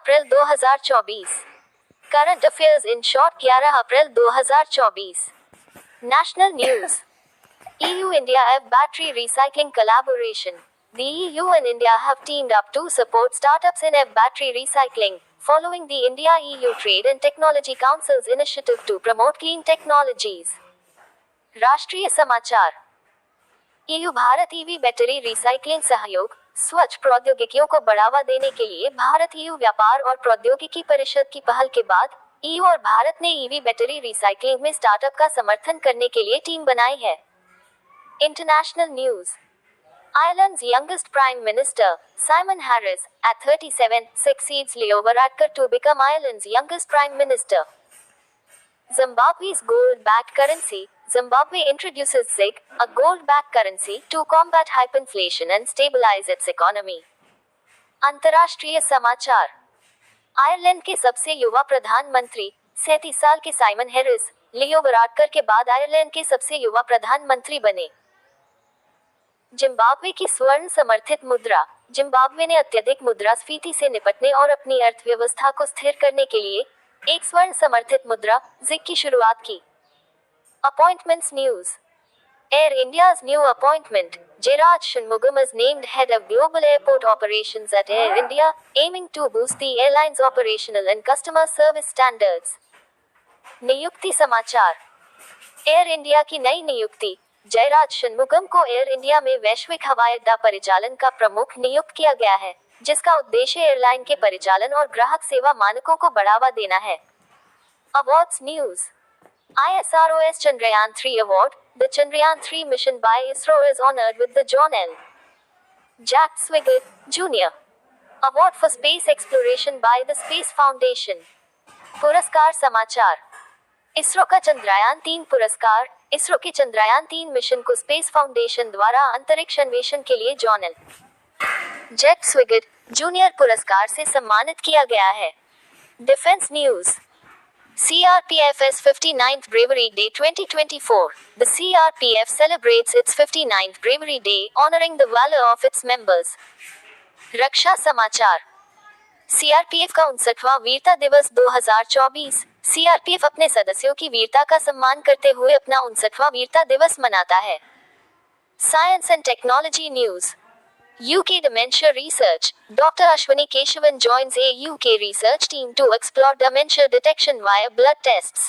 April 2024। Current affairs in short 11 April 2024। National news. EU India F battery recycling collaboration. The EU and India have teamed up to support startups in F battery recycling, following the India-EU Trade and Technology Council's initiative to promote clean technologies. राष्ट्रीय समाचार। EU Bharat EV battery recycling सहयोग, स्वच्छ प्रौद्योगिकियों को बढ़ावा देने के लिए भारत EU व्यापार और प्रौद्योगिकी परिषद की पहल के बाद EU और भारत ने ईवी बैटरी रिसाइकलिंग में स्टार्टअप का समर्थन करने के लिए टीम बनाई है। International news. Ireland's youngest Prime Minister, Simon Harris, at 37, succeeds Leo Varadkar to become Ireland's youngest Prime Minister. Zimbabwe's gold-backed currency. Zimbabwe introduces ZiG, a gold-backed currency, to combat hyperinflation and stabilize its economy. अंतर्राष्ट्रीय समाचार। Ireland के सबसे युवा प्रधानमंत्री, 37 साल के Simon Harris, लियो वराडकर के बाद आयरलैंड के सबसे युवा प्रधानमंत्री बने। जिम्बाब्वे की स्वर्ण समर्थित मुद्रा। जिम्बाब्वे ने अत्यधिक मुद्रास्फीति से निपटने और अपनी अर्थव्यवस्था को स्थिर करने के लिए एक स्वर्ण समर्थित मुद्रा जिग की शुरुआत की। Appointments news. Air India's new appointment, Jairaj Shanmugam is named head of global airport operations at Air India, aiming to boost the airline's operational and customer service standards. नियुक्ति समाचार। एयर इंडिया की नई नियुक्ति। जयराज शनमुगम को air India में वैश्विक हवाई अड्डा परिचालन का प्रमुख नियुक्त किया गया है, जिसका उद्देश्य एयरलाइन के परिचालन और ग्राहक सेवा मानकों को बढ़ावा देना है। Awards news. ISRO's Chandrayaan 3 award. The Chandrayaan 3 mission by ISRO is honored with the John L. Jack Swigert, Jr. Award for Space Exploration by the Space Foundation. पुरस्कार समाचार। इसरो का चंद्रयान 3 पुरस्कार। इसरो के चंद्रयान 3 मिशन को स्पेस फाउंडेशन द्वारा अंतरिक्ष अन्वेषण के लिए जॉन एल. जैक स्विगेट, जूनियर पुरस्कार से सम्मानित किया गया है। Defence news. CRPF's 59th Bravery Day 2024. The CRPF celebrates its 59th Bravery Day, honoring the valor of its members. रक्षा समाचार। CRPF का 59वां वीरता दिवस 2024। CRPF अपने सदस्यों की वीरता का सम्मान करते हुए अपना 59वां वीरता दिवस मनाता है। Science and technology news. UK Dementia Research. Dr. Ashwini Keshavan joins a UK research team to explore dementia detection via blood tests.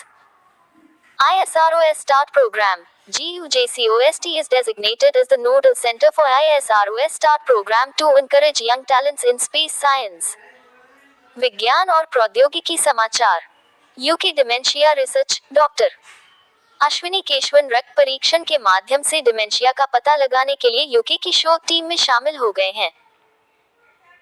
ISRO's START program. GUJCOST is designated as the nodal center for ISRO's START program to encourage young talents in space science. विज्ञान और प्रौद्योगिकी समाचार। UK Dementia Research. Doctor Ashwini Keshavan रक्त परीक्षण के माध्यम से dementia का पता लगाने के लिए यूके की शोध टीम में शामिल हो गए हैं।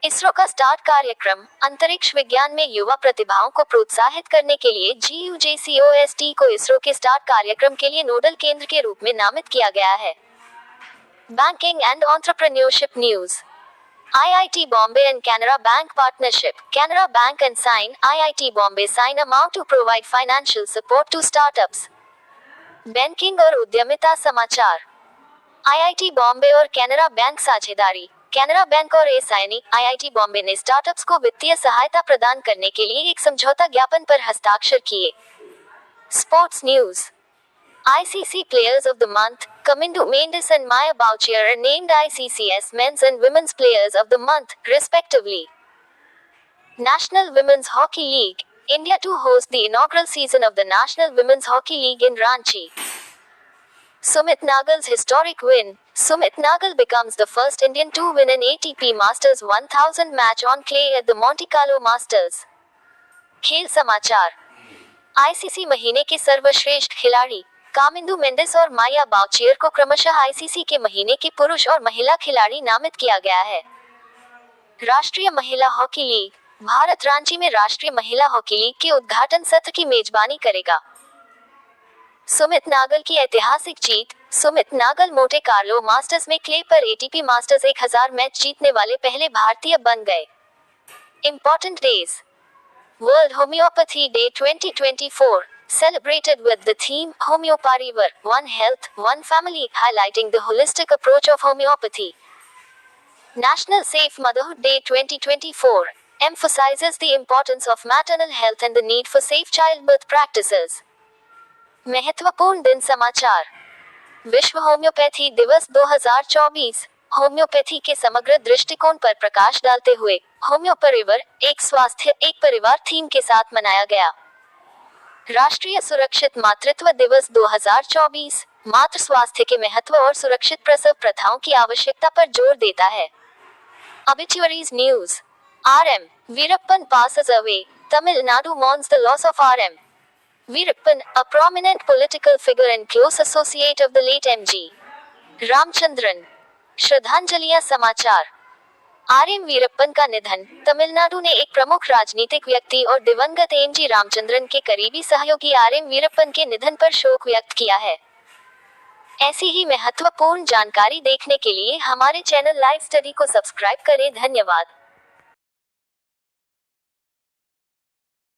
इसरो का स्टार्ट कार्यक्रम। अंतरिक्ष विज्ञान में युवा प्रतिभाओं को प्रोत्साहित करने के लिए GUJCOST को इसरो के स्टार्ट कार्यक्रम के लिए नोडल केंद्र के रूप में नामित किया गया है। Banking and entrepreneurship news. IIT Bombay and Canara Bank partnership. Canara Bank and IIT Bombay sign amount to provide financial support to startups. Banking और उद्यमिता समाचार। IIT बॉम्बे और कैनरा बैंक साझेदारी। कैनरा बैंक और IIT बॉम्बे ने स्टार्टअप्स को वित्तीय सहायता प्रदान करने के लिए एक समझौता ज्ञापन पर हस्ताक्षर किए। Sports news. ICC Players of the Month. Kamindu Mendes and Maya Bouchier are named ICC's Men's and Women's Players of the Month, respectively. National Women's Hockey League. India to host the inaugural season of the National Women's Hockey League in Ranchi. Sumit Nagal's historic win. Sumit Nagal becomes the first Indian to win an ATP Masters 1000 match on clay at the Monte Carlo Masters. खेल समाचार। ICC महीने के सर्वश्रेष्ठ खिलाड़ी। कामिंदु मेंडिस और माया Bouchier को क्रमशः ICC के महीने के पुरुष और महिला खिलाड़ी नामित किया गया है। राष्ट्रीय महिला हॉकी लीग। भारत रांची में राष्ट्रीय महिला हॉकी लीग के उद्घाटन सत्र की मेजबानी करेगा। सुमित नागल की ऐतिहासिक जीत। सुमित नागल मोटे कार्लो मास्टर्स में क्ले पर ATP मास्टर्स 1000 मैच जीतने वाले पहले भारतीय बन गए। Important days. World homeopathy day 2024 celebrated with the theme Homeoparivar, One Health, One Family, highlighting the holistic approach of homeopathy. National Safe Motherhood Day 2024 emphasizes the importance of maternal health and the need for safe childbirth practices. महत्वपूर्ण दिन समाचार। विश्व homeopathy दिवस 2024 homeopathy के समग्र दृष्टिकोण पर प्रकाश डालते हुए होम्योपरिवर एक स्वास्थ्य एक परिवार थीम के साथ मनाया गया। राष्ट्रीय सुरक्षित मातृत्व दिवस 2024 मातृ स्वास्थ्य के महत्व और सुरक्षित प्रसव प्रथाओं की आवश्यकता पर जोर देता है। Obituaries News RM Veerappan passes away. Tamil Nadu mourns the loss of RM Veerappan, a prominent political figure and close associate of the late MG Ramchandran. श्रद्धांजलियां समाचार। RM वीरप्पन का निधन। तमिलनाडु ने एक प्रमुख राजनीतिक व्यक्ति और दिवंगत एमजी रामचंद्रन के करीबी सहयोगी RM वीरप्पन के निधन पर शोक व्यक्त किया है। ऐसी ही महत्वपूर्ण जानकारी देखने के लिए हमारे चैनल लाइव स्टडी को सब्सक्राइब करें। धन्यवाद।